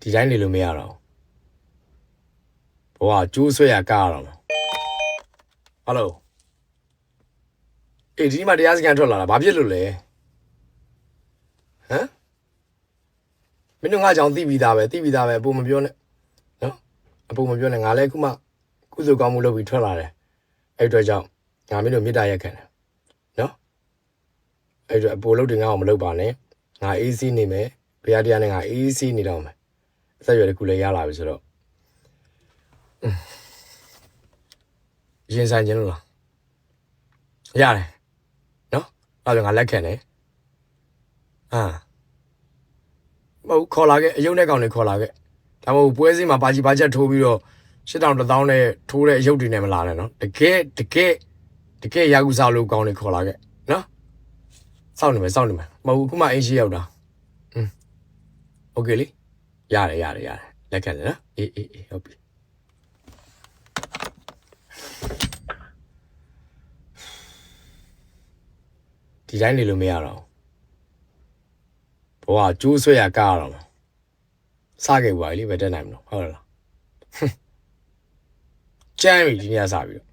ဒီတိုင်းနေလို့မရတော့ဘဝကျိုးဆွဲရကားရတော့ဟယ်လိုအေးဒီမှာတရားစခန်းထွက်လာတာဘာဖြစ်လို့လဲဟမ်မင်းတို့ငါကြောင့်သိပြီးသားပဲအပူမပြောနဲ့နော်အပူမပြောနဲ့ငါလည်းခုမှကုသိုလ်ကောင်းမှုလုပ်ပြီးထွက်လာတယ်အဲ့အတွက်ကြောင့်ငါမင်းတို့မေတ္တာရက်ခံတယ်နော်အဲ့အတွက်အပူလုပ်တွေငါ့အောင်မလုပ်ပါနဲ့ငါအေးစီးနေမယ်ဘုရားတရားနဲ့ငါအေးစီးနေတော့မယ်အသက်ရွယ်တစ်ခုလည်းရလာပြီဆိုတော့ရင်ဆိုင်ခြင်းလို့လားရတယ်နော်အဲ့ဒါငါလက်ခံတယ်မဟုတ်ခေါ်လာခဲ့အယုံနဲ့ကောင်တွေခေါ်လာခဲ့ဒါမှမဟုတ်ပွဲစည်းမှာပါကြီးပါချက်ထိုးပြီးတော့8000 1000နဲ့ထိုးတဲ့အယုတ်တွေနဲ့မလာနဲ့နော်တကယ်ရာကူစားလို့ကောင်တွေခေါ်လာခဲ့နော်စောင့်နေမယ်မဟုတ်ခုမှအင်းရှိရောက်တာโอเคလေရတယ်လက်ခံတယ်နော်အေးဟုတ်ပြီဒီတိုင်းနေလို့မရတော့ဘဝကျိုးဆွဲရကားရတော့စခဲ့ပါလေဘယ်တက်နိုင်မလို့ဟုတ်လားကျမ်းပြီဒီနေ့စပြီးတော့